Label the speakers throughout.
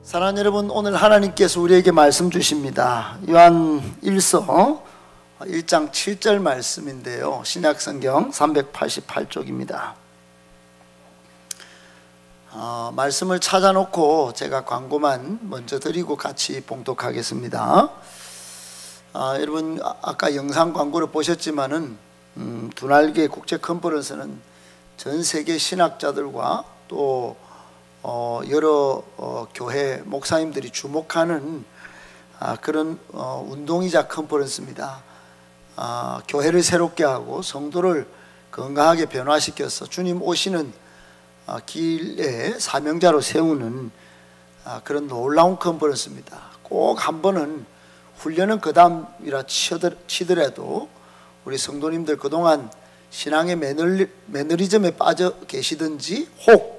Speaker 1: 사랑하는 여러분, 오늘 하나님께서 우리에게 말씀 주십니다. 요한 1서 1장 7절 말씀인데요, 신약성경 388쪽입니다. 말씀을 찾아놓고 제가 광고만 먼저 드리고 같이 봉독하겠습니다. 여러분, 아까 영상 광고를 보셨지만은 두날개 국제 컨퍼런스는 전 세계 신학자들과 또 여러 교회 목사님들이 주목하는 그런 운동이자 컨퍼런스입니다. 교회를 새롭게 하고 성도를 건강하게 변화시켜서 주님 오시는 길에 사명자로 세우는 그런 놀라운 컨퍼런스입니다. 꼭 한 번은 훈련은 그 다음이라 치더라도 우리 성도님들 그동안 신앙의 매너리즘에 빠져 계시든지 혹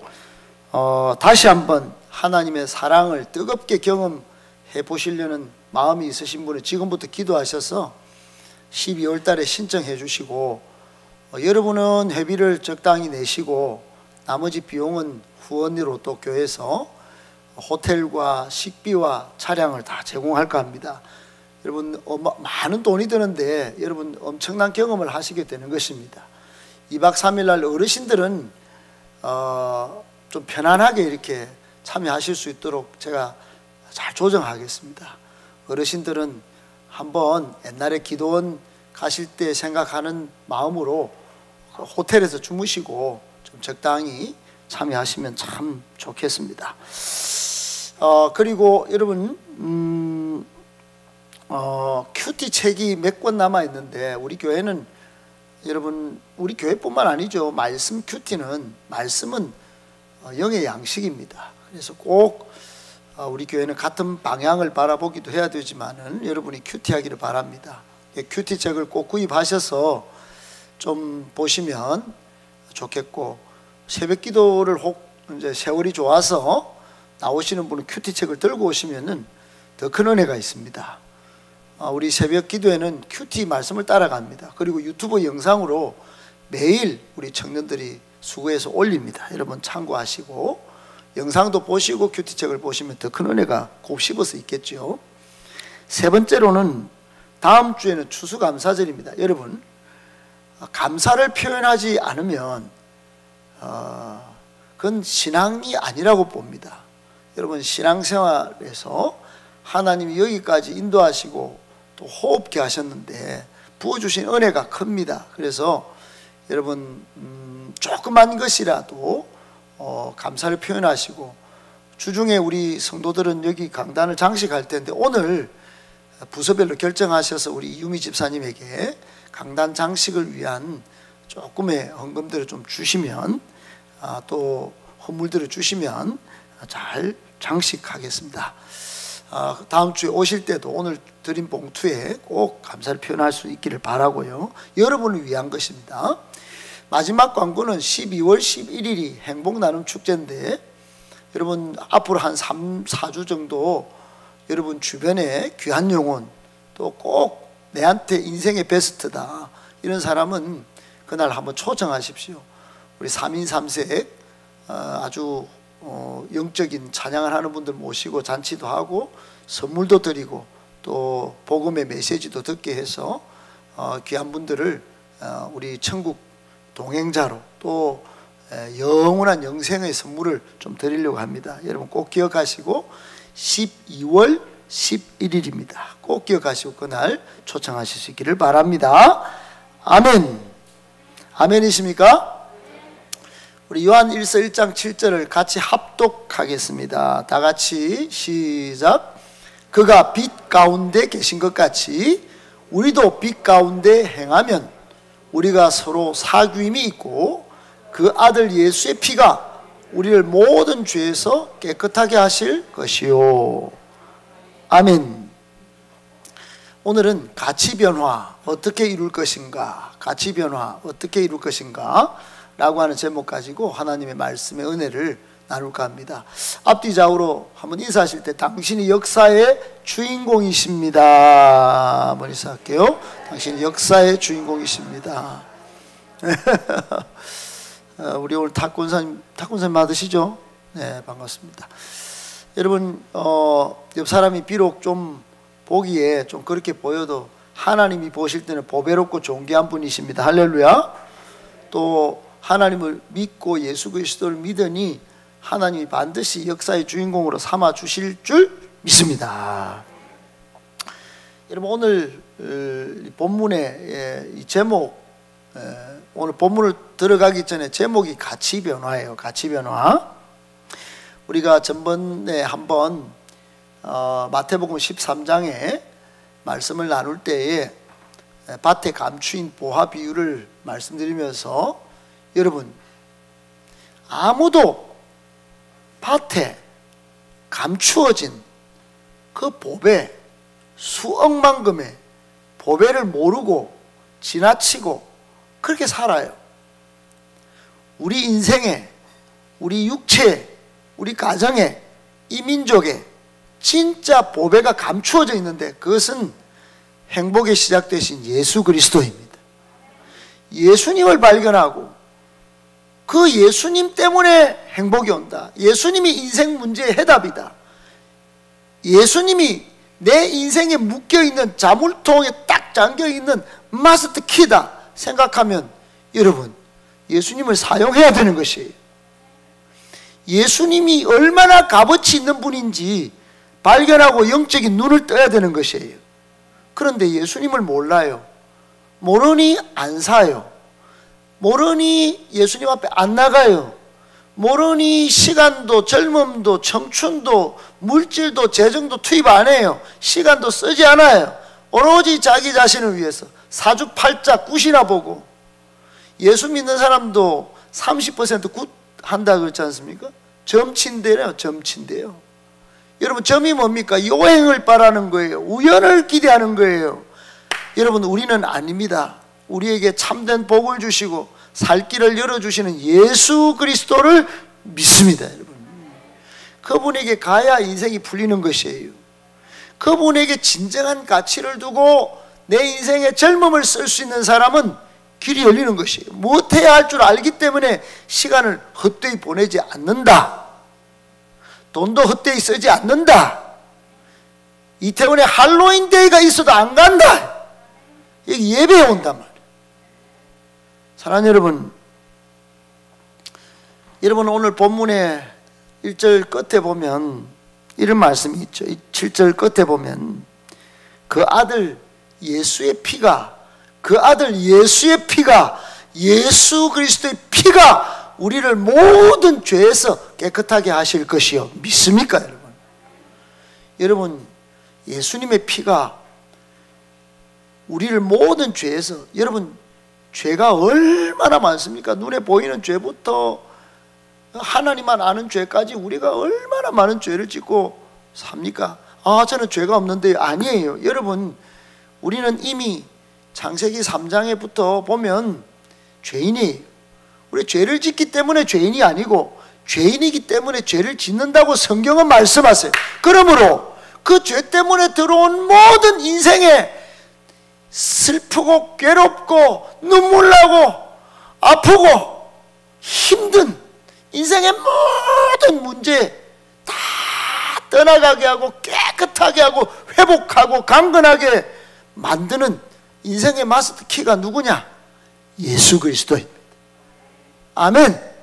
Speaker 1: 다시 한번 하나님의 사랑을 뜨겁게 경험해 보시려는 마음이 있으신 분은 지금부터 기도하셔서 12월 달에 신청해 주시고, 여러분은 회비를 적당히 내시고 나머지 비용은 후원으로 또 교회에서 호텔과 식비와 차량을 다 제공할까 합니다. 여러분, 많은 돈이 드는데 여러분 엄청난 경험을 하시게 되는 것입니다. 2박 3일 날 어르신들은 좀 편안하게 이렇게 참여하실 수 있도록 제가 잘 조정하겠습니다. 어르신들은 한번 옛날에 기도원 가실 때 생각하는 마음으로 호텔에서 주무시고 좀 적당히 참여하시면 참 좋겠습니다. 그리고 여러분, 큐티 책이 몇 권 남아 있는데, 우리 교회는 여러분, 우리 교회뿐만 아니죠, 말씀 큐티는, 말씀은 영의 양식입니다. 그래서 꼭 우리 교회는 같은 방향을 바라보기도 해야 되지만은 여러분이 큐티하기를 바랍니다. 큐티 책을 꼭 구입하셔서 좀 보시면 좋겠고, 새벽 기도를 혹 이제 세월이 좋아서 나오시는 분은 큐티 책을 들고 오시면은 더 큰 은혜가 있습니다. 우리 새벽 기도에는 큐티 말씀을 따라갑니다. 그리고 유튜브 영상으로 매일 우리 청년들이 수고해서 올립니다. 여러분 참고하시고 영상도 보시고 큐티책을 보시면 더 큰 은혜가 곱씹어서 있겠죠. 세 번째로는 다음 주에는 추수감사절입니다. 여러분, 감사를 표현하지 않으면 그건 신앙이 아니라고 봅니다. 여러분, 신앙생활에서 하나님이 여기까지 인도하시고 또 호흡케 하셨는데 부어주신 은혜가 큽니다. 그래서 여러분, 조그만 것이라도 감사를 표현하시고, 주중에 우리 성도들은 여기 강단을 장식할 텐데 오늘 부서별로 결정하셔서 우리 이유미 집사님에게 강단 장식을 위한 조금의 헌금들을 좀 주시면, 또 헌물들을 주시면 잘 장식하겠습니다. 다음 주에 오실 때도 오늘 드린 봉투에 꼭 감사를 표현할 수 있기를 바라고요. 여러분을 위한 것입니다. 마지막 광고는 12월 11일이 행복나눔축제인데, 여러분 앞으로 한 3, 4주 정도 여러분 주변에 귀한 영혼, 또 꼭 내한테 인생의 베스트다 이런 사람은 그날 한번 초청하십시오. 우리 3인 3색 아주 영적인 찬양을 하는 분들 모시고 잔치도 하고 선물도 드리고 또 복음의 메시지도 듣게 해서 귀한 분들을 우리 천국 동행자로 또 영원한 영생의 선물을 좀 드리려고 합니다. 여러분 꼭 기억하시고 12월 11일입니다. 꼭 기억하시고 그날 초청하실 수 있기를 바랍니다. 아멘. 아멘이십니까? 우리 요한 1서 1장 7절을 같이 합독하겠습니다. 다 같이 시작. 그가 빛 가운데 계신 것 같이 우리도 빛 가운데 행하면 우리가 서로 사귐이 있고 그 아들 예수의 피가 우리를 모든 죄에서 깨끗하게 하실 것이요. 아멘. 오늘은 가치 변화 어떻게 이룰 것인가, 가치 변화 어떻게 이룰 것인가 라고 하는 제목 가지고 하나님의 말씀의 은혜를 나눌까 합니다. 앞뒤 좌우로 한번 인사하실 때 당신이 역사의 주인공이십니다. 한번 인사할게요. 당신이 역사의 주인공이십니다. 우리 오늘 탁군사님 맞으시죠? 네, 반갑습니다. 여러분 옆 사람이 비록 좀 보기에 좀 그렇게 보여도 하나님이 보실 때는 보배롭고 존귀한 분이십니다. 할렐루야. 또 하나님을 믿고 예수 그리스도를 믿으니 하나님이 반드시 역사의 주인공으로 삼아 주실 줄 믿습니다. 여러분 오늘 본문의 이 제목, 오늘 본문을 들어가기 전에 제목이 가치 변화예요. 가치 변화. 우리가 전번에 한번 마태복음 13장에 말씀을 나눌 때에 밭에 감추인 보화 비유를 말씀드리면서 여러분 아무도 밭에 감추어진 그 보배, 수억만금의 보배를 모르고 지나치고 그렇게 살아요. 우리 인생에, 우리 육체에, 우리 가정에, 이 민족에 진짜 보배가 감추어져 있는데 그것은 행복의 시작 되신 예수 그리스도입니다. 예수님을 발견하고 그 예수님 때문에 행복이 온다. 예수님이 인생 문제의 해답이다. 예수님이 내 인생에 묶여있는 자물통에 딱 잠겨있는 마스터 키다 생각하면 여러분 예수님을 사용해야 되는 것이에요. 예수님이 얼마나 값어치 있는 분인지 발견하고 영적인 눈을 떠야 되는 것이에요. 그런데 예수님을 몰라요. 모르니 안 사요. 모르니 예수님 앞에 안 나가요. 모르니 시간도 젊음도 청춘도 물질도 재정도 투입 안 해요. 시간도 쓰지 않아요. 오로지 자기 자신을 위해서 사주팔자 굿이나 보고. 예수 믿는 사람도 30% 굿 한다 그렇지 않습니까? 점친대요. 점친대요. 여러분 점이 뭡니까? 요행을 바라는 거예요. 우연을 기대하는 거예요. 여러분 우리는 아닙니다. 우리에게 참된 복을 주시고 살 길을 열어주시는 예수 그리스도를 믿습니다. 여러분 그분에게 가야 인생이 풀리는 것이에요. 그분에게 진정한 가치를 두고 내 인생의 젊음을 쓸 수 있는 사람은 길이 열리는 것이에요. 무엇해야 할 줄 알기 때문에 시간을 헛되이 보내지 않는다. 돈도 헛되이 쓰지 않는다. 이태원에 할로윈 데이가 있어도 안 간다. 여기 예배에 온단 말이에요. 사랑하는 여러분, 여러분 오늘 본문의 1절 끝에 보면 이런 말씀이 있죠. 7절 끝에 보면 그 아들 예수의 피가, 그 아들 예수의 피가, 예수 그리스도의 피가 우리를 모든 죄에서 깨끗하게 하실 것이요. 믿습니까 여러분? 여러분 예수님의 피가 우리를 모든 죄에서, 여러분 죄가 얼마나 많습니까? 눈에 보이는 죄부터 하나님만 아는 죄까지 우리가 얼마나 많은 죄를 짓고 삽니까? 아 저는 죄가 없는데 아니에요. 여러분 우리는 이미 창세기 3장에부터 보면 죄인이에요. 우리 죄를 짓기 때문에 죄인이 아니고 죄인이기 때문에 죄를 짓는다고 성경은 말씀하세요. 그러므로 그 죄 때문에 들어온 모든 인생에 슬프고 괴롭고 눈물 나고 아프고 힘든 인생의 모든 문제 다 떠나가게 하고 깨끗하게 하고 회복하고 강건하게 만드는 인생의 마스터 키가 누구냐? 예수 그리스도입니다. 아멘.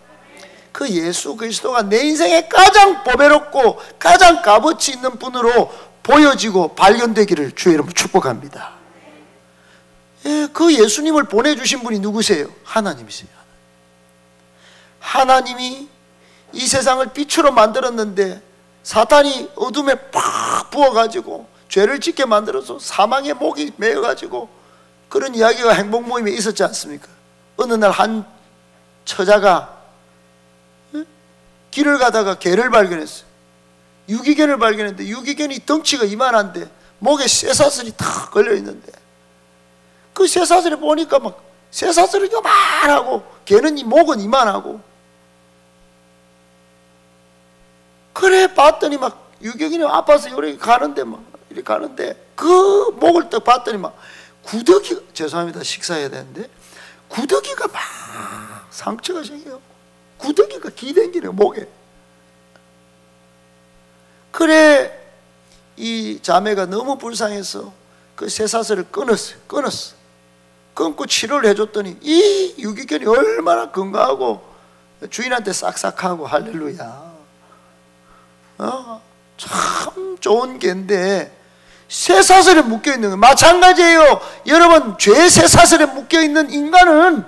Speaker 1: 그 예수 그리스도가 내 인생에 가장 보배롭고 가장 값어치 있는 분으로 보여지고 발견되기를 주의 이름으로 축복합니다. 예, 그 예수님을 보내주신 분이 누구세요? 하나님이세요. 하나님이 이 세상을 빛으로 만들었는데 사탄이 어둠에 팍 부어가지고 죄를 짓게 만들어서 사망의 목이 매여가지고 그런 이야기가 행복 모임에 있었지 않습니까? 어느 날 한 처자가 길을 가다가 개를 발견했어요. 유기견을 발견했는데 유기견이 덩치가 이만한데 목에 쇠사슬이 탁 걸려있는데 그 쇠사슬을 보니까 막 쇠사슬이 요만하고 개는 목은 이만하고 그래 봤더니 막 유기견이 아파서 이렇게 가는데 막 이렇게 가는데 그 목을 딱 봤더니 막 구더기가, 죄송합니다 식사해야 되는데 구더기가 막 상처가 생겨요. 구더기가 기댕기네 목에. 그래 이 자매가 너무 불쌍해서 그 쇠사슬을 끊었어. 끊고 치료를 해줬더니 이 유기견이 얼마나 건강하고 주인한테 싹싹하고. 할렐루야. 참 좋은 개인데 쇠사슬에 묶여있는 거예요. 마찬가지예요. 여러분, 죄의 쇠사슬에 묶여있는 인간은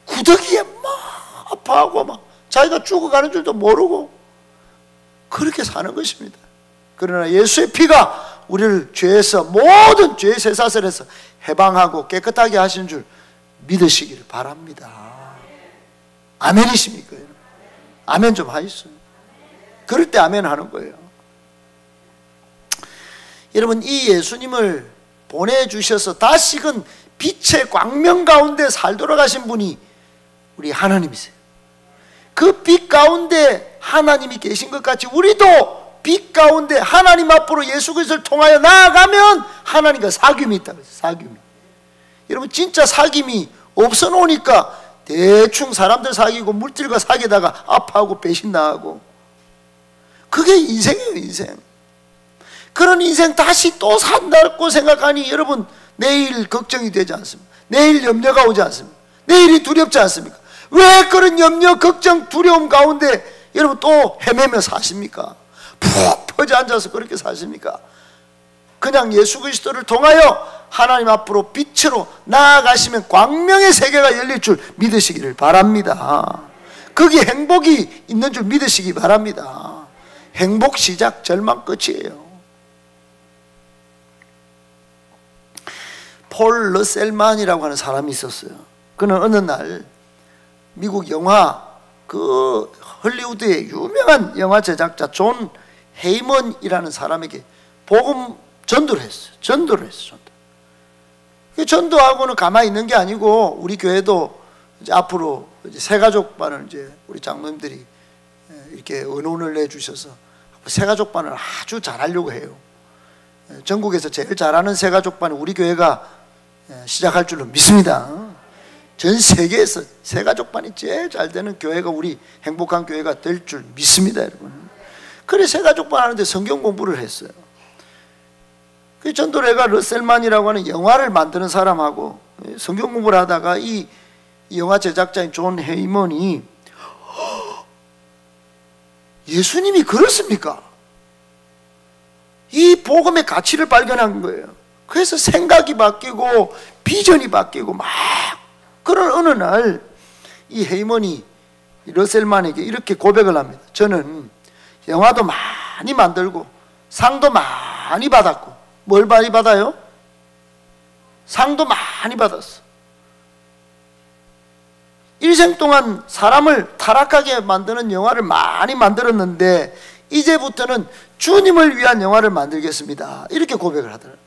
Speaker 1: 구더기에 막 아파하고 막 자기가 죽어가는 줄도 모르고 그렇게 사는 것입니다. 그러나 예수의 피가 우리를 죄에서, 모든 죄의 쇠사슬에서 해방하고 깨끗하게 하신 줄 믿으시기를 바랍니다. 아멘이십니까? 여러분? 아멘 좀 하시죠. 그럴 때 아멘 하는 거예요. 여러분, 이 예수님을 보내주셔서 다시금 빛의 광명 가운데 살도록 하신 분이 우리 하나님이세요. 그 빛 가운데 하나님이 계신 것 같이 우리도 빛 가운데 하나님 앞으로 예수 그리스도를 통하여 나아가면 하나님과 사귐이 있다고 했어요. 사귐이. 여러분, 진짜 사귐이 없어 놓으니까 대충 사람들 사귀고 물질과 사귀다가 아파하고 배신당하고, 그게 인생이에요. 인생. 그런 인생 다시 또 산다고 생각하니 여러분, 내일 걱정이 되지 않습니까? 내일 염려가 오지 않습니까? 내일이 두렵지 않습니까? 왜 그런 염려, 걱정, 두려움 가운데 여러분 또 헤매며 사십니까? 푹 퍼져 앉아서 그렇게 사십니까? 그냥 예수 그리스도를 통하여 하나님 앞으로 빛으로 나아가시면 광명의 세계가 열릴 줄 믿으시기를 바랍니다. 거기에 행복이 있는 줄 믿으시기 바랍니다. 행복 시작, 절망 끝이에요. 폴 러셀만이라고 하는 사람이 있었어요. 그는 어느 날 미국 영화, 그 헐리우드의 유명한 영화 제작자 존 헤이먼이라는 사람에게 복음 전도를 했어요. 전도를 했어요. 전도하고는 가만히 있는 게 아니고, 우리 교회도 이제 앞으로 이제 새가족반을 이제 우리 장로님들이 이렇게 의논을 내주셔서 새가족반을 아주 잘하려고 해요. 전국에서 제일 잘하는 새가족반을 우리 교회가 시작할 줄로 믿습니다. 전 세계에서 새가족반이 제일 잘 되는 교회가 우리 행복한 교회가 될 줄 믿습니다, 여러분. 그래 새가족반 하는데 성경 공부를 했어요. 그 전도래가 러셀만이라고 하는 영화를 만드는 사람하고 성경 공부를 하다가 이 영화 제작자인 존 헤이먼이 예수님이 그렇습니까? 이 복음의 가치를 발견한 거예요. 그래서 생각이 바뀌고 비전이 바뀌고 막. 그런 어느 날 이 헤이먼이 러셀만에게 이렇게 고백을 합니다. 저는 영화도 많이 만들고 상도 많이 받았고. 뭘 많이 받아요? 상도 많이 받았어. 일생 동안 사람을 타락하게 만드는 영화를 많이 만들었는데 이제부터는 주님을 위한 영화를 만들겠습니다. 이렇게 고백을 하더라고요.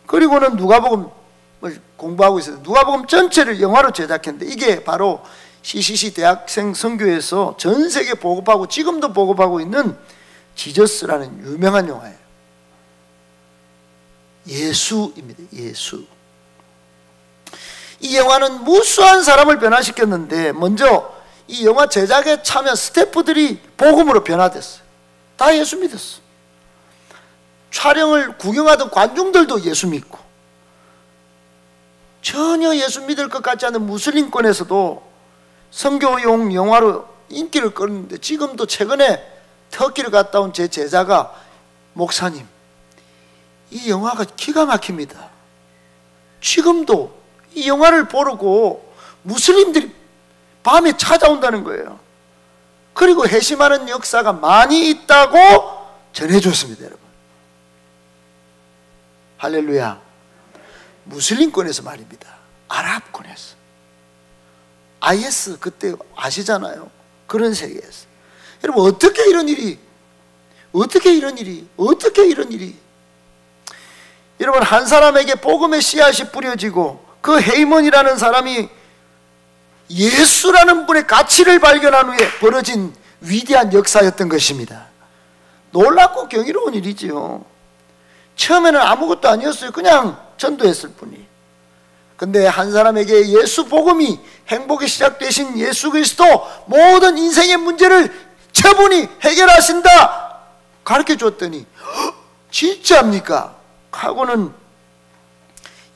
Speaker 1: 그리고는 누가복음을 공부하고 있어요. 누가복음 전체를 영화로 제작했는데 이게 바로 CCC 대학생 선교에서 전 세계 보급하고 지금도 보급하고 있는 지저스라는 유명한 영화예요. 예수입니다. 예수. 이 영화는 무수한 사람을 변화시켰는데 먼저 이 영화 제작에 참여한 스태프들이 복음으로 변화됐어요. 다 예수 믿었어. 촬영을 구경하던 관중들도 예수 믿고, 전혀 예수 믿을 것 같지 않은 무슬림권에서도 선교용 영화로 인기를 끌었는데, 지금도 최근에 터키를 갔다 온 제 제자가 목사님, 이 영화가 기가 막힙니다. 지금도 이 영화를 보려고 무슬림들이 밤에 찾아온다는 거예요. 그리고 회심하는 역사가 많이 있다고 전해줬습니다, 여러분. 할렐루야. 무슬림권에서 말입니다. 아랍권에서. IS 그때 아시잖아요. 그런 세계에서. 여러분, 어떻게 이런 일이 여러분, 한 사람에게 복음의 씨앗이 뿌려지고 그 헤이먼이라는 사람이 예수라는 분의 가치를 발견한 후에 벌어진 위대한 역사였던 것입니다. 놀랍고 경이로운 일이지요. 처음에는 아무것도 아니었어요. 그냥 전도했을 뿐이. 근데 한 사람에게 예수 복음이, 행복의 시작 되신 예수 그리스도 모든 인생의 문제를 저분이 해결하신다. 가르쳐 줬더니 진짜입니까? 하고는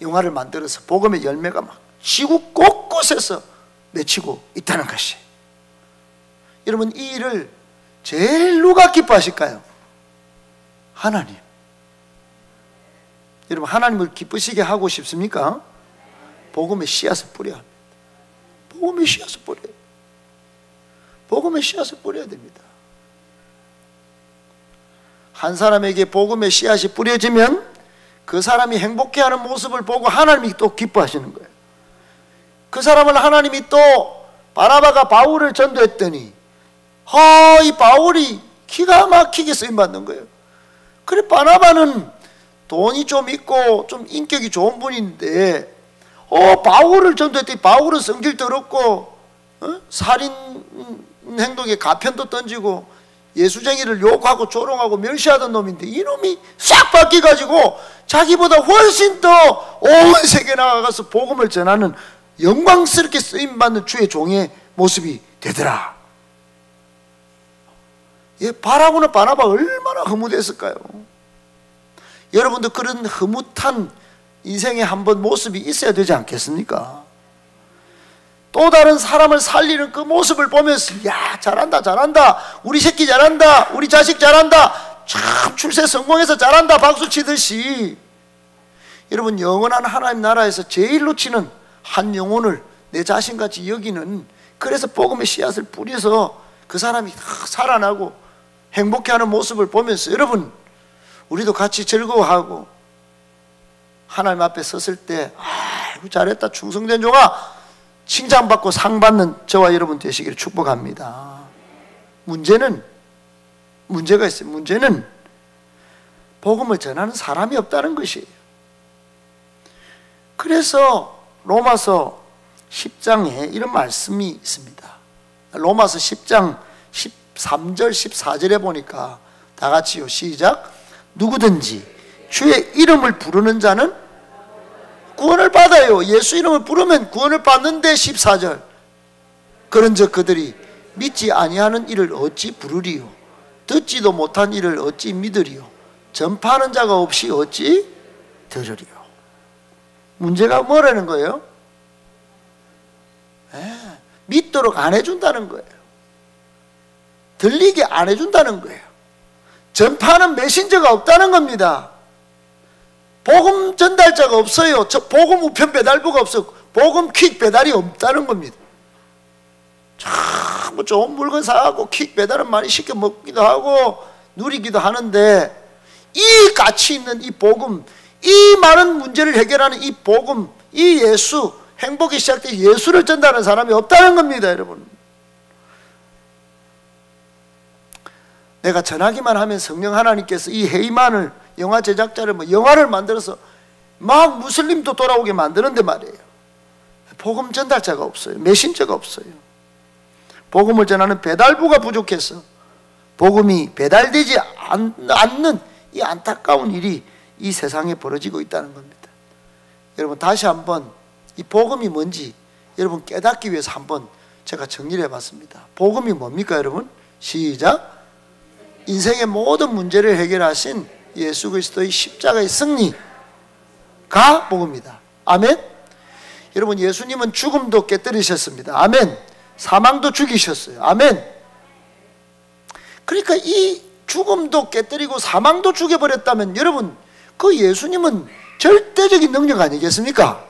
Speaker 1: 영화를 만들어서 복음의 열매가 막 지구 곳곳에서 맺히고 있다는 것이. 여러분, 이 일을 제일 누가 기뻐하실까요? 하나님. 여러분, 하나님을 기쁘시게 하고 싶습니까? 복음의 씨앗을 뿌려야 합니다. 복음의 씨앗을 뿌려야 돼요. 복음의 씨앗을 뿌려야 됩니다. 한 사람에게 복음의 씨앗이 뿌려지면 그 사람이 행복해하는 모습을 보고 하나님이 또 기뻐하시는 거예요. 그 사람을 하나님이 또 바나바가 바울을 전도했더니 이 바울이 기가 막히게 쓰임받는 거예요. 그래, 바나바는 돈이 좀 있고 좀 인격이 좋은 분인데 바울을 전도했더니 바울은 성질 더럽고 살인 행동에 가편도 던지고 예수쟁이를 욕하고 조롱하고 멸시하던 놈인데 이놈이 싹 바뀌어가지고 자기보다 훨씬 더 온 세계에 나가서 복음을 전하는 영광스럽게 쓰임받는 주의 종의 모습이 되더라. 바라보는 바나바 얼마나 흐뭇했을까요? 여러분도 그런 흐뭇한 인생에 한번 모습이 있어야 되지 않겠습니까? 또 다른 사람을 살리는 그 모습을 보면서 야, 잘한다 잘한다, 우리 새끼 잘한다, 우리 자식 잘한다, 참 출세 성공해서 잘한다 박수 치듯이, 여러분, 영원한 하나님 나라에서 제일 놓치는 한 영혼을 내 자신같이 여기는, 그래서 복음의 씨앗을 뿌려서 그 사람이 살아나고 행복해하는 모습을 보면서 여러분, 우리도 같이 즐거워하고 하나님 앞에 섰을 때 아이고 잘했다, 충성된 종아, 칭찬받고 상 받는 저와 여러분 되시기를 축복합니다. 문제가 있어요. 문제는 복음을 전하는 사람이 없다는 것이에요. 그래서 로마서 10장에 이런 말씀이 있습니다. 로마서 10장 13절 14절에 보니까 다 같이요, 시작. 누구든지 주의 이름을 부르는 자는 구원을 받아요. 예수 이름을 부르면 구원을 받는데 14절. 그런즉 그들이 믿지 아니하는 이를 어찌 부르리요? 듣지도 못한 이를 어찌 믿으리요? 전파하는 자가 없이 어찌 들으리요? 문제가 뭐라는 거예요? 믿도록 안 해준다는 거예요. 들리게 안 해준다는 거예요. 전파하는 메신저가 없다는 겁니다. 복음 전달자가 없어요. 복음 우편 배달부가 없어. 복음 퀵 배달이 없다는 겁니다. 참 뭐 좋은 물건 사고 퀵 배달은 많이 시켜 먹기도 하고 누리기도 하는데, 이 가치 있는 이 복음, 이 많은 문제를 해결하는 이 복음, 이 예수, 행복이 시작된 예수를 전달하는 사람이 없다는 겁니다, 여러분. 내가 전하기만 하면 성령 하나님께서 이 헤이만을, 영화 제작자를 영화를 만들어서 막 무슬림도 돌아오게 만드는데 말이에요. 복음 전달자가 없어요. 메신저가 없어요. 복음을 전하는 배달부가 부족해서 복음이 배달되지 않는 이 안타까운 일이 이 세상에 벌어지고 있다는 겁니다. 여러분, 다시 한번 이 복음이 뭔지 여러분 깨닫기 위해서 한번 제가 정리를 해봤습니다. 복음이 뭡니까, 여러분? 시작. 인생의 모든 문제를 해결하신 예수 그리스도의 십자가의 승리가 복음이다. 아멘. 여러분, 예수님은 죽음도 깨뜨리셨습니다. 아멘. 사망도 죽이셨어요. 아멘. 그러니까 이 죽음도 깨뜨리고 사망도 죽여버렸다면 여러분, 그 예수님은 절대적인 능력 아니겠습니까?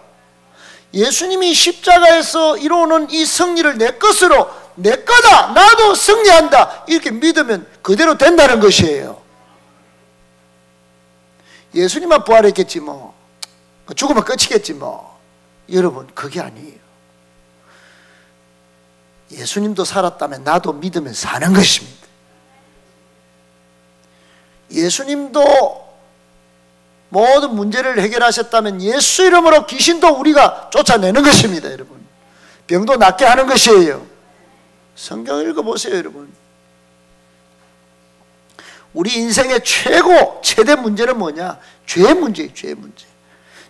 Speaker 1: 예수님이 십자가에서 이루는 이 승리를 내 것으로, 내 거다, 나도 승리한다, 이렇게 믿으면 그대로 된다는 것이에요. 예수님만 부활했겠지 뭐, 죽으면 끝이겠지 뭐. 여러분, 그게 아니에요. 예수님도 살았다면 나도 믿으면 사는 것입니다. 예수님도 모든 문제를 해결하셨다면 예수 이름으로 귀신도 우리가 쫓아내는 것입니다, 여러분. 병도 낫게 하는 것이에요. 성경 읽어보세요, 여러분. 우리 인생의 최대 문제는 뭐냐? 죄의 문제예요, 죄의 문제.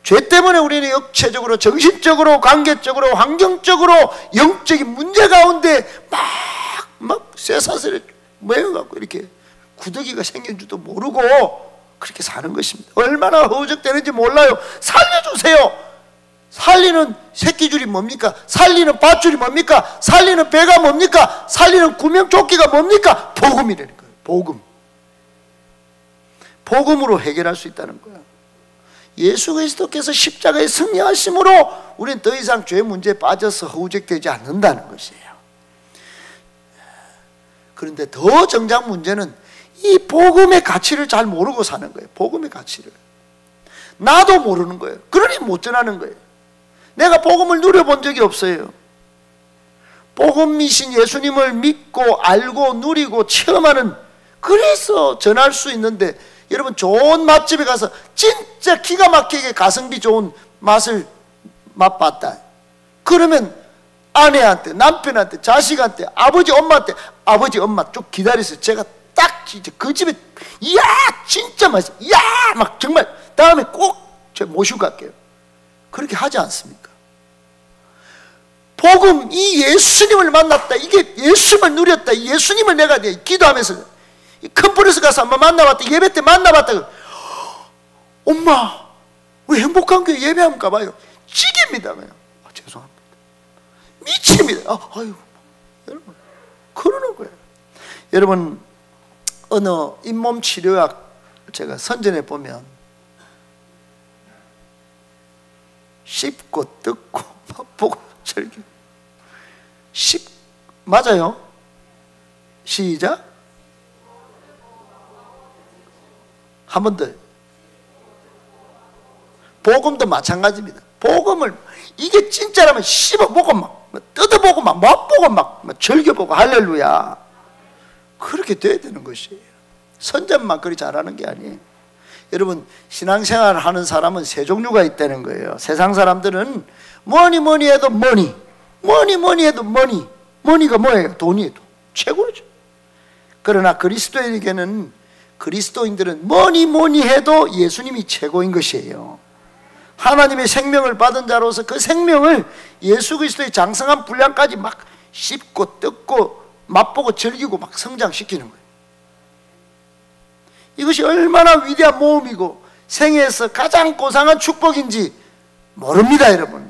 Speaker 1: 죄 때문에 우리는 육체적으로, 정신적으로, 관계적으로, 환경적으로, 영적인 문제 가운데 막 쇠사슬을 모여갖고 이렇게 구더기가 생긴 줄도 모르고 그렇게 사는 것입니다. 얼마나 허우적대는지 몰라요. 살려주세요. 살리는 새끼줄이 뭡니까? 살리는 밧줄이 뭡니까? 살리는 배가 뭡니까? 살리는 구명조끼가 뭡니까? 복음이라는 거예요. 복음. 복음으로 해결할 수 있다는 거예요. 예수 그리스도께서 십자가에 승리하심으로 우리는 더 이상 죄 문제에 빠져서 허우적대지 않는다는 것이에요. 그런데 더 정작 문제는 이 복음의 가치를 잘 모르고 사는 거예요. 복음의 가치를. 나도 모르는 거예요. 그러니 못 전하는 거예요. 내가 복음을 누려본 적이 없어요. 복음이신 예수님을 믿고 알고 누리고 체험하는, 그래서 전할 수 있는데, 여러분 좋은 맛집에 가서 진짜 기가 막히게 가성비 좋은 맛을 맛봤다. 그러면 아내한테, 남편한테, 자식한테, 아버지, 엄마한테, 아버지, 엄마 쭉 기다리세요. 제가 딱 진짜 그 집에, 이야 진짜 맛있어, 이야 막 정말 다음에 꼭 제가 모시고 갈게요. 그렇게 하지 않습니까? 복음, 이 예수님을 만났다, 이게 예수님을 누렸다, 예수님을 내가 기도하면서 컨퍼런스 가서 한번 만나봤다, 예배 때 만나봤다. 엄마 우리 행복한 교회 예배하면 가봐요. 찌깁니다. 죄송합니다. 미칩니다. 아유, 여러분 그러는 거예요. 여러분 어느 잇몸 치료약 제가 선전해 보면 씹고 뜯고 맛보고 즐기고 맞아요? 시작. 한 번 더. 복음도 마찬가지입니다. 복음을 이게 진짜라면 씹어보고 막 뜯어보고 막 맛보고 막 즐겨보고 할렐루야. 그렇게 돼야 되는 것이에요. 선전만 그리 잘하는 게 아니에요. 여러분 신앙생활을 하는 사람은 세 종류가 있다는 거예요. 세상 사람들은 뭐니 해도 뭐니 해도 머니가 뭐예요? 돈이에요. 최고죠. 그러나 그리스도인들은 뭐니 해도 예수님이 최고인 것이에요. 하나님의 생명을 받은 자로서 그 생명을 예수 그리스도의 장성한 분량까지 막 씹고 뜯고 맛보고 즐기고 막 성장시키는 거예요. 이것이 얼마나 위대한 모험이고 생애에서 가장 고상한 축복인지 모릅니다, 여러분.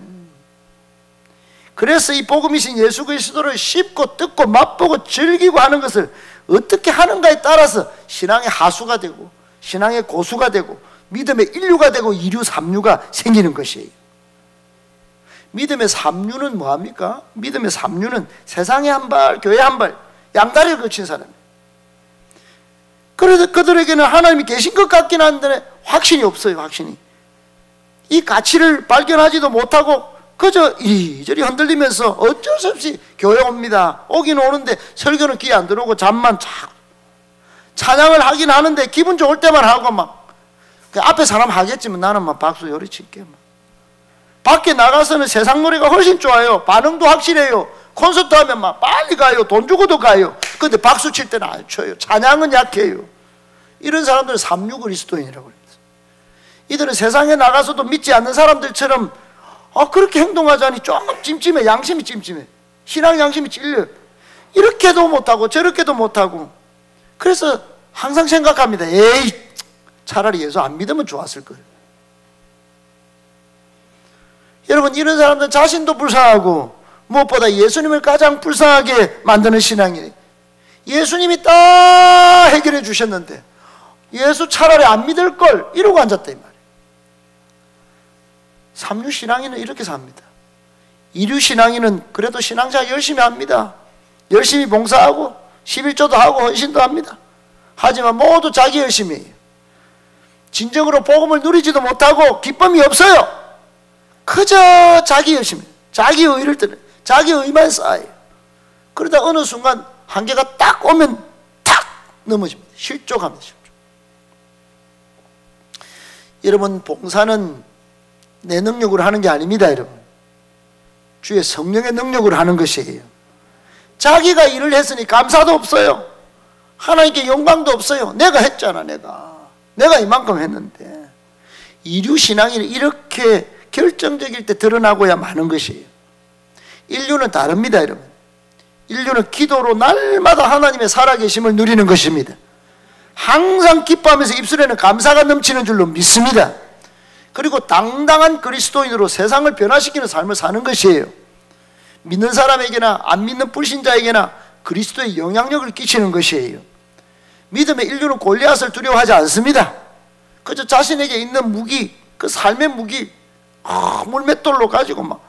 Speaker 1: 그래서 이 복음이신 예수 그리스도를 씹고 뜯고 맛보고 즐기고 하는 것을 어떻게 하는가에 따라서 신앙의 하수가 되고 신앙의 고수가 되고 믿음의 인류가 되고 이류 삼류가 생기는 것이에요. 믿음의 삼류는 뭐합니까? 믿음의 삼류는 세상에 한 발, 교회 한 발, 양다리를 거친 사람이에요. 그래서 그들에게는 하나님이 계신 것 같긴 한데 확신이 없어요. 확신이. 이 가치를 발견하지도 못하고 그저 이리저리 흔들리면서 어쩔 수 없이 교회 옵니다. 오긴 오는데 설교는 귀에 안 들어오고 잠만 자고, 찬양을 하긴 하는데 기분 좋을 때만 하고 막 앞에 사람 하겠지만 나는 막 박수 요리 칠게. 밖에 나가서는 세상 노래가 훨씬 좋아요. 반응도 확실해요. 콘서트 하면 막 빨리 가요. 돈 주고도 가요. 근데 박수 칠 때는 안 쳐요. 찬양은 약해요. 이런 사람들은 삼류 그리스도인이라고 합니다. 이들은 세상에 나가서도 믿지 않는 사람들처럼 그렇게 행동하자니 좀 찜찜해. 양심이 찜찜해. 신앙 양심이 찔려요. 이렇게도 못하고 저렇게도 못하고. 그래서 항상 생각합니다. 에이, 차라리 예수 안 믿으면 좋았을 거예요. 여러분, 이런 사람들은 자신도 불쌍하고 무엇보다 예수님을 가장 불쌍하게 만드는 신앙이에요. 예수님이 다 해결해 주셨는데 예수 차라리 안 믿을 걸 이러고 앉았다 이 말이에요. 삼류 신앙인은 이렇게 삽니다. 이류 신앙인은 그래도 신앙생활 열심히 합니다. 열심히 봉사하고 11조도 하고 헌신도 합니다. 하지만 모두 자기 열심히 해요. 진정으로 복음을 누리지도 못하고 기쁨이 없어요. 그저 자기 열심히, 자기 의를 뜨는, 자기 의만 쌓아요. 그러다 어느 순간 한계가 딱 오면 탁 넘어집니다. 실족합니다. 실족. 여러분, 봉사는 내 능력으로 하는 게 아닙니다. 여러분, 주의 성령의 능력으로 하는 것이에요. 자기가 일을 했으니 감사도 없어요. 하나님께 영광도 없어요. 내가 했잖아. 내가 이만큼 했는데. 이류 신앙이 이렇게 결정적일 때 드러나고야 마는 것이에요. 인류는 다릅니다. 여러분, 인류는 기도로 날마다 하나님의 살아계심을 누리는 것입니다. 항상 기뻐하면서 입술에는 감사가 넘치는 줄로 믿습니다. 그리고 당당한 그리스도인으로 세상을 변화시키는 삶을 사는 것이에요. 믿는 사람에게나 안 믿는 불신자에게나 그리스도의 영향력을 끼치는 것이에요. 믿음의 인류는 골리앗을 두려워하지 않습니다. 그저 자신에게 있는 무기, 그 삶의 무기, 물맷돌로 가지고 막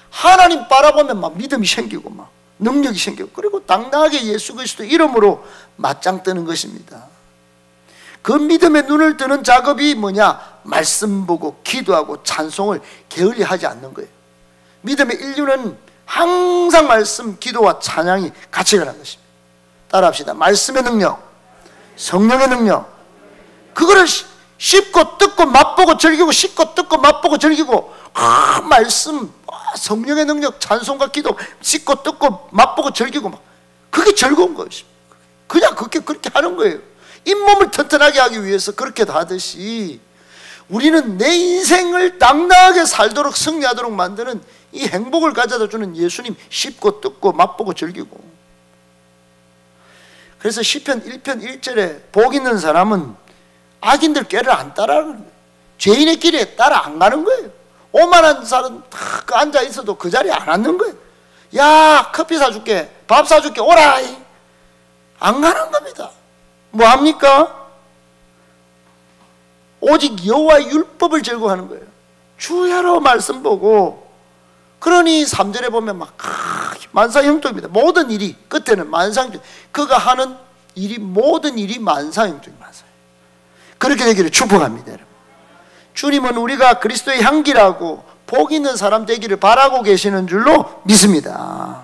Speaker 1: 하나님 바라보면 막 믿음이 생기고 막 능력이 생기고, 그리고 당당하게 예수 그리스도 이름으로 맞짱 뜨는 것입니다. 그 믿음의 눈을 뜨는 작업이 뭐냐? 말씀 보고 기도하고 찬송을 게을리 하지 않는 거예요. 믿음의 인류는 항상 말씀, 기도와 찬양이 같이 가는 것입니다. 따라합시다. 말씀의 능력, 성령의 능력, 그거를 씹고 뜯고 맛보고 즐기고, 씹고 뜯고 맛보고 즐기고, 말씀, 성령의 능력, 찬송과 기도, 씹고 뜯고 맛보고 즐기고 막, 그게 즐거운 것입니다. 그냥 그렇게 하는 거예요. 잇몸을 튼튼하게 하기 위해서 그렇게 하듯이 우리는 내 인생을 당당하게 살도록 승리하도록 만드는 이 행복을 가져다 주는 예수님 씹고 뜯고 맛보고 즐기고. 그래서 시편 1편 1절에 복 있는 사람은 악인들 꾀를 안 따라가는 거예요. 죄인의 길에 따라 안 가는 거예요. 오만한 사람 딱 앉아 있어도 그 자리에 안 앉는 거예요. 야, 커피 사줄게, 밥 사줄게, 오라, 안 가는 겁니다. 뭐 합니까? 오직 여호와의 율법을 즐거워하는 거예요. 주야로 말씀 보고. 그러니 3절에 보면 막 만사형통입니다. 모든 일이 끝에는 만사형통. 그가 하는 일이, 모든 일이 만사형통입니다. 그렇게 되기를 축복합니다, 여러분. 주님은 우리가 그리스도의 향기라고 복 있는 사람 되기를 바라고 계시는 줄로 믿습니다.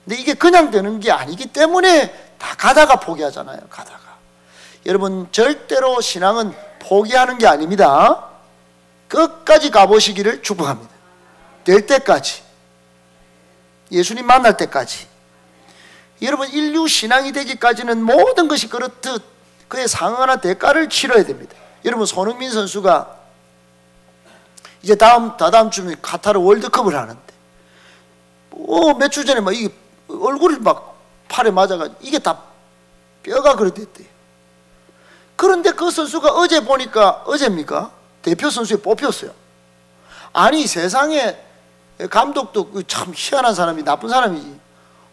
Speaker 1: 근데 이게 그냥 되는 게 아니기 때문에 다 가다가 포기하잖아요. 가다가. 여러분, 절대로 신앙은 포기하는 게 아닙니다. 끝까지 가보시기를 축복합니다. 될 때까지, 예수님 만날 때까지. 여러분, 인류 신앙이 되기까지는 모든 것이 그렇듯 그에 상응하는 대가를 치러야 됩니다. 여러분, 손흥민 선수가 이제 다다음 주면 카타르 월드컵을 하는데 몇 주 전에 막 이게 얼굴이 막 팔에 맞아가지고 이게 다 뼈가 그렇댔대요. 그런데 그 선수가 어제 보니까, 어제입니까? 대표 선수에 뽑혔어요. 아니, 세상에 감독도 참 희한한 사람이, 나쁜 사람이지.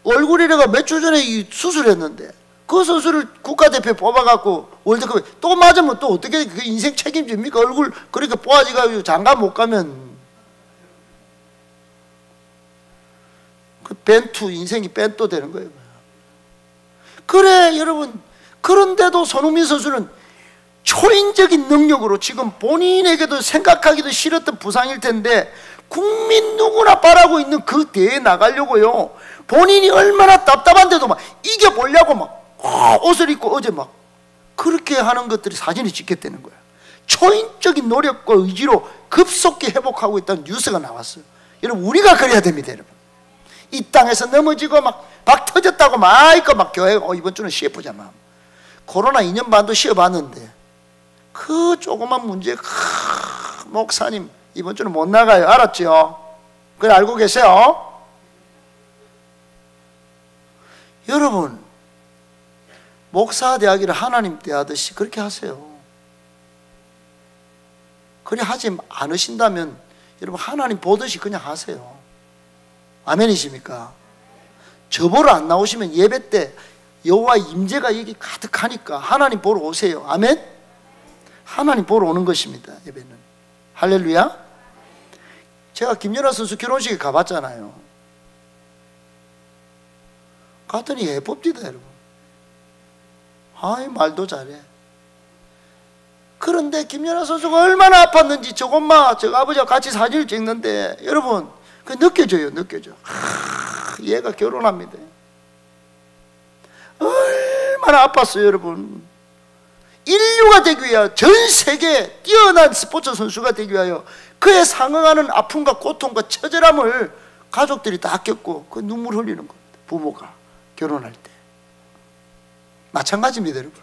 Speaker 1: 얼굴이래가 몇 주 전에 수술했는데 그 선수를 국가대표에 뽑아갖고 월드컵에 또 맞으면 또 어떻게 그 인생 책임집니까? 얼굴 그렇게 뽑아지가지고 장가 못 가면 그 벤투, 인생이 벤또 되는 거예요. 그래, 여러분. 그런데도 손흥민 선수는 초인적인 능력으로 지금 본인에게도 생각하기도 싫었던 부상일 텐데 국민 누구나 바라고 있는 그 대회에 나가려고요. 본인이 얼마나 답답한데도 막 이겨보려고 막 옷을 입고 어제 막 그렇게 하는 것들이 사진이 찍혔다는 거야. 초인적인 노력과 의지로 급속히 회복하고 있다는 뉴스가 나왔어요. 여러분, 우리가 그래야 됩니다, 여러분. 이 땅에서 넘어지고 막 터졌다고 막 있고 막 교회 이번 주는 쉬어보자 막. 코로나 2년 반도 쉬어봤는데 그 조그만 문제, 목사님 이번 주는 못 나가요. 알았죠? 그래, 알고 계세요? 여러분, 목사 대하기를 하나님 대하듯이 그렇게 하세요. 그래 하지 않으신다면 여러분, 하나님 보듯이 그냥 하세요. 아멘이십니까? 저 보러 안 나오시면 예배 때 여호와의 임재가 여기 가득하니까 하나님 보러 오세요. 아멘? 하나님 보러 오는 것입니다, 예배는. 할렐루야. 제가 김연아 선수 결혼식에 가봤잖아요. 갔더니 예쁩니다, 여러분. 아이, 말도 잘해. 그런데 김연아 선수가 얼마나 아팠는지 저 엄마, 저 아버지와 같이 사진을 찍는데 여러분, 그 느껴져요. 얘가 결혼합니다. 얼마나 아팠어요, 여러분. 인류가 되기 위하여, 전 세계 뛰어난 스포츠 선수가 되기 위하여 그에 상응하는 아픔과 고통과 처절함을 가족들이 다 겪고 그 눈물 흘리는 겁니다. 부모가 결혼할 때. 마찬가지입니다, 여러분.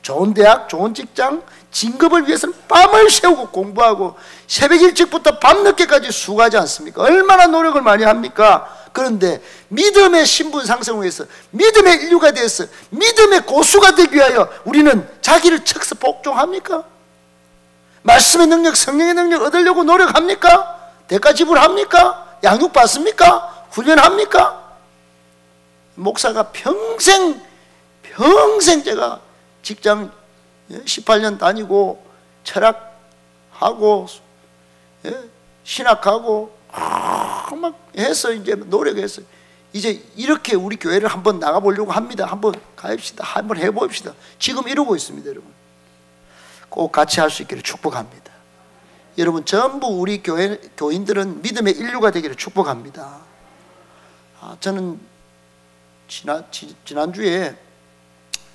Speaker 1: 좋은 대학, 좋은 직장, 진급을 위해서는 밤을 새우고 공부하고 새벽 일찍부터 밤늦게까지 수고하지 않습니까? 얼마나 노력을 많이 합니까? 그런데 믿음의 신분 상승을 위해서, 믿음의 인류가 되어서 믿음의 고수가 되기 위하여 우리는 자기를 척서 복종합니까? 말씀의 능력, 성령의 능력 얻으려고 노력합니까? 대가 지불합니까? 양육 받습니까? 훈련합니까? 목사가 평생 제가 직장 18년 다니고 철학하고 신학하고 막 해서 이제 노력해서 이제 이렇게 우리 교회를 한번 나가보려고 합니다. 한번 가입시다. 한번 해봅시다. 지금 이러고 있습니다, 여러분. 꼭 같이 할 수 있기를 축복합니다. 여러분, 전부 우리 교인들은 믿음의 인류가 되기를 축복합니다. 저는 지난주에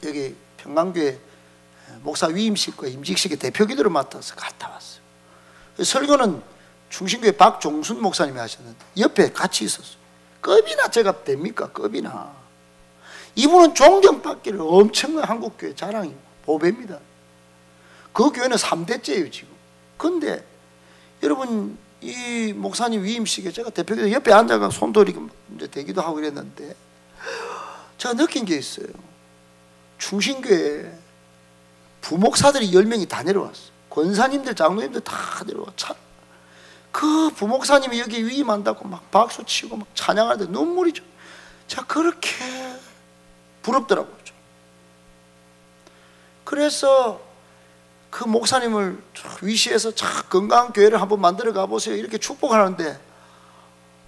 Speaker 1: 여기 평강교회 목사 위임식과 임직식의 대표 기도를 맡아서 갔다 왔어요. 설교는 충신교회 박종순 목사님이 하셨는데 옆에 같이 있었어요. 급이나 제가 됩니까? 급이나. 이분은 존경받기를 엄청난 한국교회 자랑이고 보배입니다. 그 교회는 3대째예요 지금. 근데 여러분, 이 목사님 위임식에 제가 대표기도 옆에 앉아가 손 돌리고 이제 대기도 하고 이랬는데 제가 느낀 게 있어요. 충신교회 부목사들이 10명이 다 내려왔어요. 권사님들, 장로님들 다 내려와. 그 부목사님이 여기 위임한다고 막 박수 치고 막 찬양하는데 눈물이 좀, 제가 그렇게 부럽더라고요. 그래서 그 목사님을 위시해서 건강한 교회를 한번 만들어 가보세요 이렇게 축복하는데,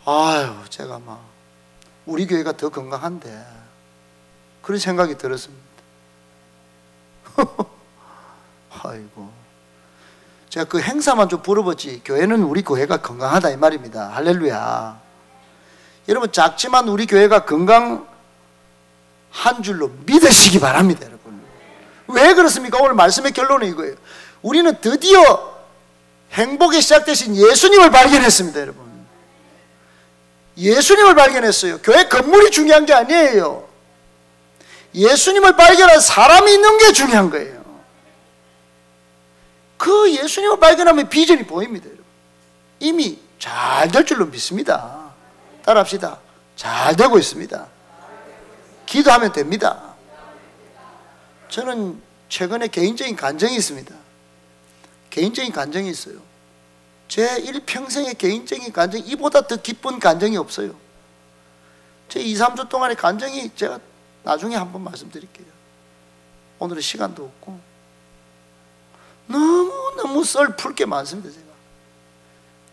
Speaker 1: 아유, 제가 막 우리 교회가 더 건강한데 그런 생각이 들었습니다. 아이고, 제가 그 행사만 좀 부러웠지 교회는 우리 교회가 건강하다 이 말입니다. 할렐루야. 여러분, 작지만 우리 교회가 건강한 줄로 믿으시기 바랍니다. 여러분, 왜 그렇습니까? 오늘 말씀의 결론은 이거예요. 우리는 드디어 행복에 시작되신 예수님을 발견했습니다. 여러분, 예수님을 발견했어요. 교회 건물이 중요한 게 아니에요. 예수님을 발견한 사람이 있는 게 중요한 거예요. 그 예수님을 발견하면 비전이 보입니다. 여러분, 이미 잘 될 줄로 믿습니다. 따라합시다. 잘 되고 있습니다. 기도하면 됩니다. 저는 최근에 개인적인 간증이 있습니다. 개인적인 간증이 있어요. 제 일평생의 개인적인 간증, 이보다 더 기쁜 간증이 없어요. 제 2, 3주 동안의 간증이 제가 나중에 한번 말씀드릴게요. 오늘은 시간도 없고 너무너무 썰풀 게 많습니다. 제가.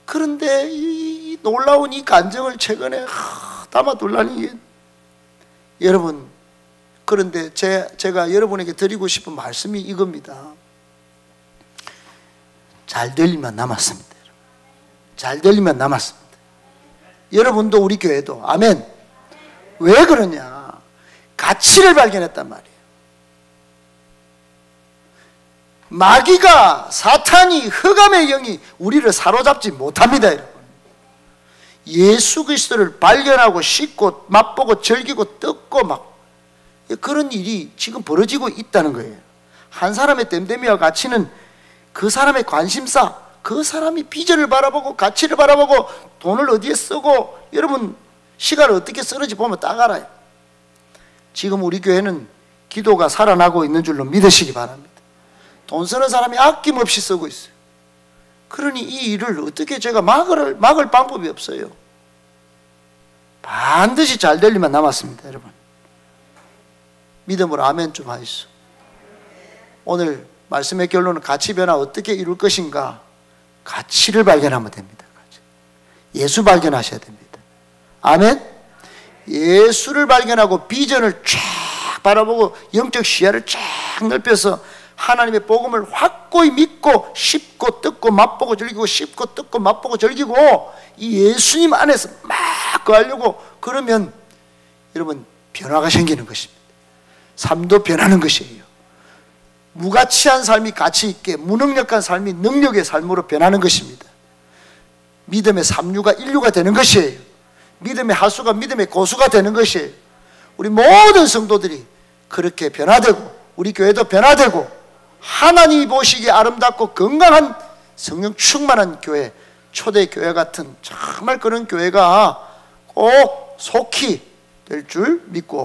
Speaker 1: 그런데 이 놀라운 이 간증을 최근에 담아둘라니, 여러분, 그런데 제가 여러분에게 드리고 싶은 말씀이 이겁니다. 잘 될 일만 남았습니다. 잘 될 일만 남았습니다. 여러분도 우리 교회도. 아멘. 왜 그러냐? 가치를 발견했단 말이에요. 마귀가, 사탄이, 흑암의 영이 우리를 사로잡지 못합니다. 여러분, 예수 그리스도를 발견하고 씻고 맛보고 즐기고 뜯고 막 그런 일이 지금 벌어지고 있다는 거예요. 한 사람의 댐댐이와 가치는 그 사람의 관심사, 그 사람이 비전을 바라보고 가치를 바라보고 돈을 어디에 쓰고, 여러분 시간을 어떻게 쓰는지 보면 딱 알아요. 지금 우리 교회는 기도가 살아나고 있는 줄로 믿으시기 바랍니다. 돈 쓰는 사람이 아낌없이 쓰고 있어요. 그러니 이 일을 어떻게 제가 막을 방법이 없어요. 반드시 잘 될 일만 남았습니다. 여러분, 믿음으로 아멘 좀 하시죠. 오늘 말씀의 결론은 가치 변화 어떻게 이룰 것인가? 가치를 발견하면 됩니다. 예수 발견하셔야 됩니다. 아멘. 예수를 발견하고 비전을 쫙 바라보고 영적 시야를 쫙 넓혀서 하나님의 복음을 확고히 믿고 씹고 뜯고 맛보고 즐기고 씹고 뜯고 맛보고 즐기고 이 예수님 안에서 막 거하려고 그러면 여러분 변화가 생기는 것입니다. 삶도 변하는 것이에요. 무가치한 삶이 가치 있게, 무능력한 삶이 능력의 삶으로 변하는 것입니다. 믿음의 삼류가 인류가 되는 것이에요. 믿음의 하수가 믿음의 고수가 되는 것이에요. 우리 모든 성도들이 그렇게 변화되고 우리 교회도 변화되고 하나님이 보시기에 아름답고 건강한 성령 충만한 교회, 초대 교회 같은 정말 그런 교회가 꼭 속히 될 줄 믿고